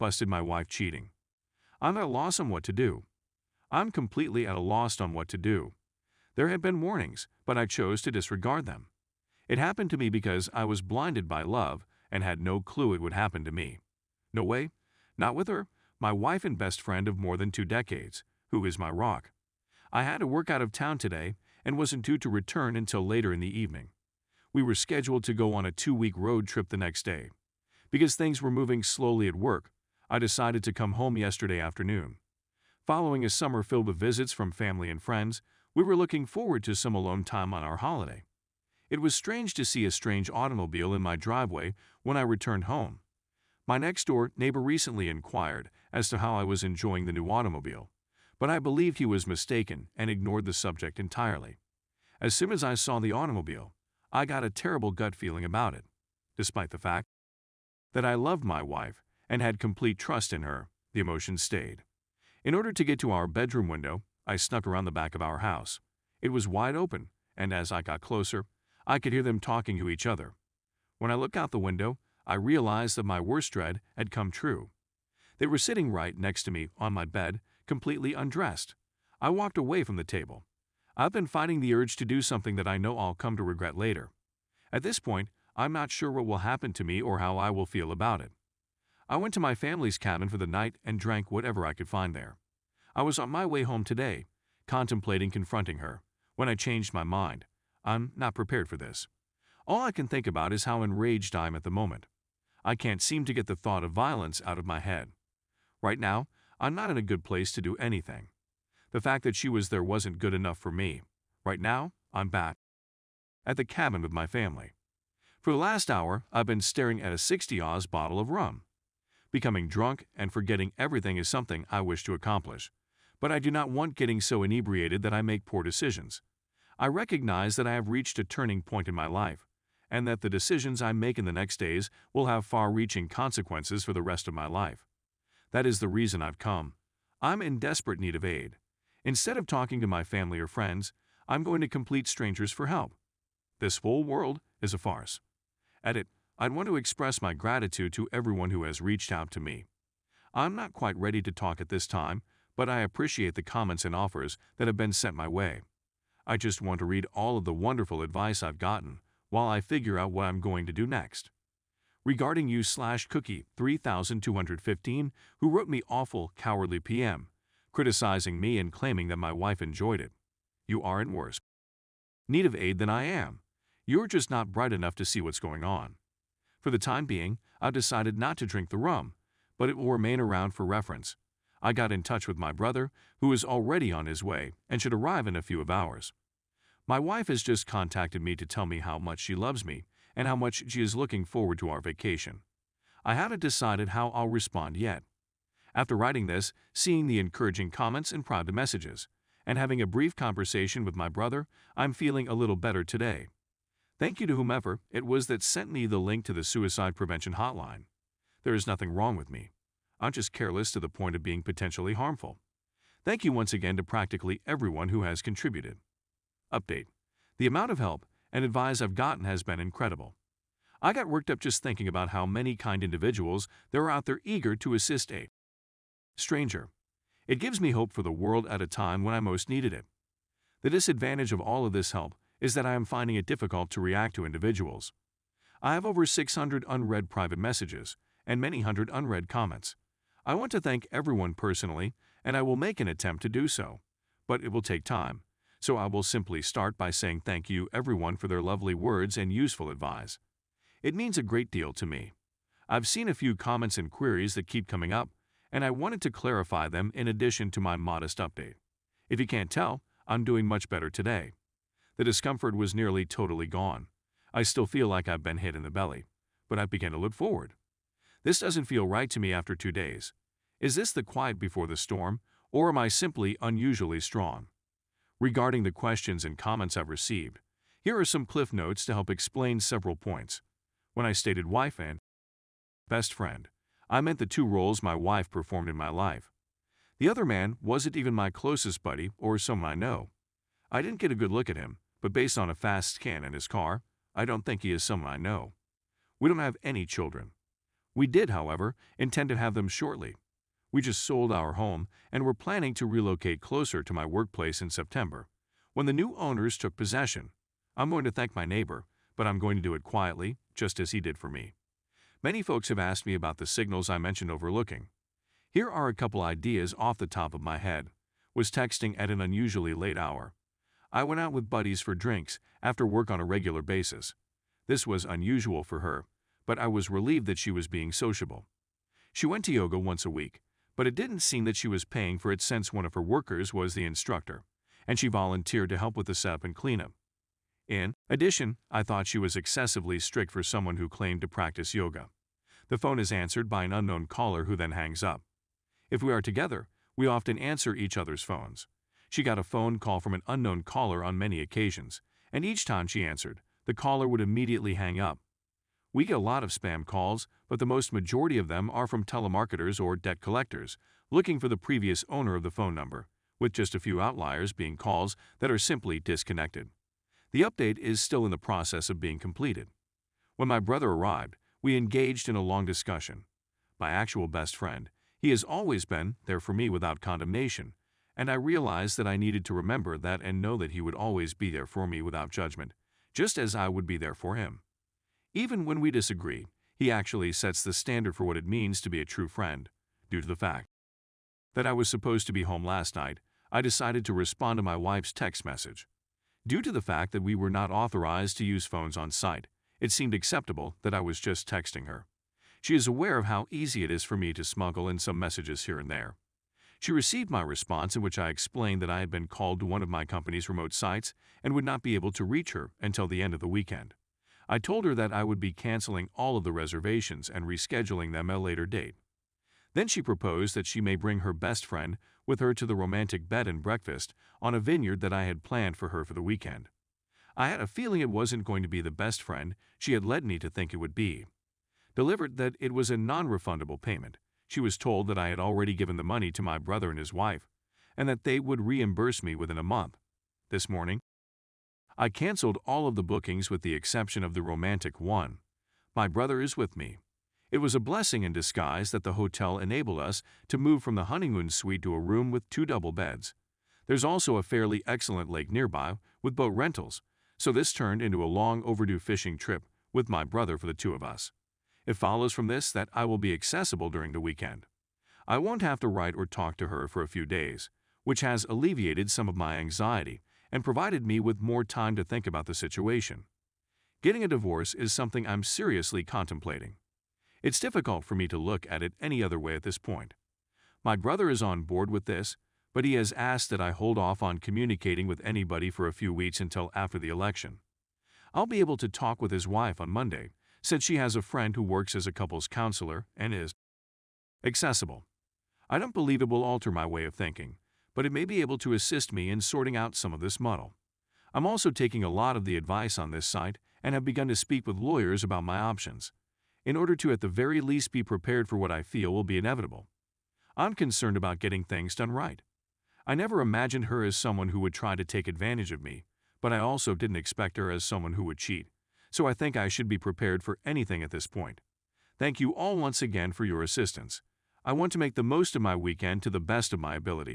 busted my wife cheating. I'm at a loss on what to do. I'm completely at a loss on what to do. There had been warnings, but I chose to disregard them. It happened to me because I was blinded by love and had no clue it would happen to me. No way, not with her, my wife and best friend of more than 2 decades, who is my rock. I had to work out of town today and wasn't due to return until later in the evening. We were scheduled to go on a 2-week road trip the next day. Because things were moving slowly at work, I decided to come home yesterday afternoon. Following a summer filled with visits from family and friends, we were looking forward to some alone time on our holiday. It was strange to see a strange automobile in my driveway when I returned home. My next-door neighbor recently inquired as to how I was enjoying the new automobile, but I believed he was mistaken and ignored the subject entirely. As soon as I saw the automobile, I got a terrible gut feeling about it. Despite the fact that I loved my wife and had complete trust in her, the emotion stayed. In order to get to our bedroom window, I snuck around the back of our house. It was wide open, and as I got closer, I could hear them talking to each other. When I looked out the window, I realized that my worst dread had come true. They were sitting right next to me on my bed, completely undressed. I walked away from the table. I've been fighting the urge to do something that I know I'll come to regret later. At this point, I'm not sure what will happen to me or how I will feel about it. I went to my family's cabin for the night and drank whatever I could find there. I was on my way home today, contemplating confronting her, when I changed my mind. I'm not prepared for this. All I can think about is how enraged I am at the moment. I can't seem to get the thought of violence out of my head. Right now, I'm not in a good place to do anything. The fact that she was there wasn't good enough for me. Right now, I'm back at the cabin with my family. For the last hour, I've been staring at a 60 Oz bottle of rum. Becoming drunk and forgetting everything is something I wish to accomplish, but I do not want getting so inebriated that I make poor decisions. I recognize that I have reached a turning point in my life, and that the decisions I make in the next days will have far-reaching consequences for the rest of my life. That is the reason I've come. I'm in desperate need of aid. Instead of talking to my family or friends, I'm going to complete strangers for help. This whole world is a farce. Edit. I'd want to express my gratitude to everyone who has reached out to me. I'm not quite ready to talk at this time, but I appreciate the comments and offers that have been sent my way. I just want to read all of the wonderful advice I've gotten while I figure out what I'm going to do next. Regarding you/cookie 3215, who wrote me awful, cowardly PM, criticizing me and claiming that my wife enjoyed it. You are in worse need of aid than I am. You're just not bright enough to see what's going on. For the time being, I've decided not to drink the rum, but it will remain around for reference. I got in touch with my brother, who is already on his way and should arrive in a few hours. My wife has just contacted me to tell me how much she loves me and how much she is looking forward to our vacation. I haven't decided how I'll respond yet. After writing this, seeing the encouraging comments and private messages, and having a brief conversation with my brother, I'm feeling a little better today. Thank you to whomever it was that sent me the link to the suicide prevention hotline. There is nothing wrong with me. I'm just careless to the point of being potentially harmful. Thank you once again to practically everyone who has contributed. Update. The amount of help and advice I've gotten has been incredible. I got worked up just thinking about how many kind individuals there are out there eager to assist a stranger. It gives me hope for the world at a time when I most needed it. The disadvantage of all of this help is that I am finding it difficult to react to individuals. I have over 600 unread private messages and many hundred unread comments. I want to thank everyone personally, and I will make an attempt to do so, but it will take time, so I will simply start by saying thank you everyone for their lovely words and useful advice. It means a great deal to me. I've seen a few comments and queries that keep coming up, and I wanted to clarify them in addition to my modest update. If you can't tell, I'm doing much better today. The discomfort was nearly totally gone. I still feel like I've been hit in the belly, but I began to look forward. This doesn't feel right to me after 2 days. Is this the quiet before the storm, or am I simply unusually strong? Regarding the questions and comments I've received, here are some cliff notes to help explain several points. When I stated wife and best friend, I meant the 2 roles my wife performed in my life. The other man wasn't even my closest buddy or someone I know. I didn't get a good look at him, but based on a fast scan in his car, I don't think he is someone I know. We don't have any children. We did, however, intend to have them shortly. We just sold our home and were planning to relocate closer to my workplace in September. When the new owners took possession, I'm going to thank my neighbor, but I'm going to do it quietly, just as he did for me. Many folks have asked me about the signals I mentioned overlooking. Here are a couple ideas off the top of my head. Was texting at an unusually late hour. I went out with buddies for drinks after work on a regular basis. This was unusual for her, but I was relieved that she was being sociable. She went to yoga once a week, but it didn't seem that she was paying for it since one of her workers was the instructor, and she volunteered to help with the setup and cleanup. In addition, I thought she was excessively strict for someone who claimed to practice yoga. The phone is answered by an unknown caller who then hangs up. If we are together, we often answer each other's phones. She got a phone call from an unknown caller on many occasions, and each time she answered, the caller would immediately hang up. We get a lot of spam calls, but the most majority of them are from telemarketers or debt collectors looking for the previous owner of the phone number, with just a few outliers being calls that are simply disconnected. The update is still in the process of being completed. When my brother arrived, we engaged in a long discussion. My actual best friend, he has always been there for me without condemnation, and I realized that I needed to remember that and know that he would always be there for me without judgment, just as I would be there for him. Even when we disagree, he actually sets the standard for what it means to be a true friend. Due to the fact that I was supposed to be home last night, I decided to respond to my wife's text message. Due to the fact that we were not authorized to use phones on site, it seemed acceptable that I was just texting her. She is aware of how easy it is for me to smuggle in some messages here and there. She received my response in which I explained that I had been called to one of my company's remote sites and would not be able to reach her until the end of the weekend. I told her that I would be canceling all of the reservations and rescheduling them at a later date. Then she proposed that she may bring her best friend with her to the romantic bed and breakfast on a vineyard that I had planned for her for the weekend. I had a feeling it wasn't going to be the best friend she had led me to think it would be. Delivered that it was a non-refundable payment, she was told that I had already given the money to my brother and his wife, and that they would reimburse me within a month. This morning, I canceled all of the bookings with the exception of the romantic one. My brother is with me. It was a blessing in disguise that the hotel enabled us to move from the honeymoon suite to a room with 2 double beds. There's also a fairly excellent lake nearby with boat rentals, so this turned into a long overdue fishing trip with my brother for the 2 of us. It follows from this that I will be accessible during the weekend. I won't have to write or talk to her for a few days, which has alleviated some of my anxiety and provided me with more time to think about the situation. Getting a divorce is something I'm seriously contemplating. It's difficult for me to look at it any other way at this point. My brother is on board with this, but he has asked that I hold off on communicating with anybody for a few weeks until after the election. I'll be able to talk with his wife on Monday, since she has a friend who works as a couples counselor and is accessible. I don't believe it will alter my way of thinking, but it may be able to assist me in sorting out some of this muddle. I'm also taking a lot of the advice on this site and have begun to speak with lawyers about my options, in order to at the very least be prepared for what I feel will be inevitable. I'm concerned about getting things done right. I never imagined her as someone who would try to take advantage of me, but I also didn't expect her as someone who would cheat, so I think I should be prepared for anything at this point. Thank you all once again for your assistance. I want to make the most of my weekend to the best of my ability.